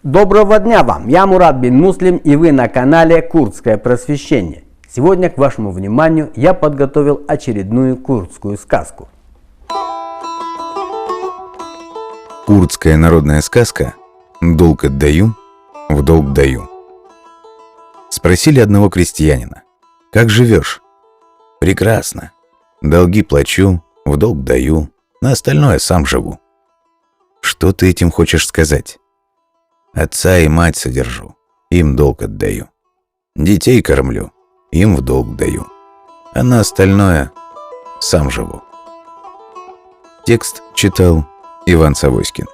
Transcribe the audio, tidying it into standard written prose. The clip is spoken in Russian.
Доброго дня вам! Я Мурат бин Муслим, и вы на канале Курдское просвещение. Сегодня к вашему вниманию я подготовил очередную курдскую сказку. Курдская народная сказка «Долг отдаю, в долг даю». Спросили одного крестьянина: «Как живешь?» «Прекрасно. Долги плачу, в долг даю, на остальное сам живу». «Что ты этим хочешь сказать?» «Отца и мать содержу, им долг отдаю. Детей кормлю, им в долг даю, а на остальное сам живу». Текст читал Иван Савойскин.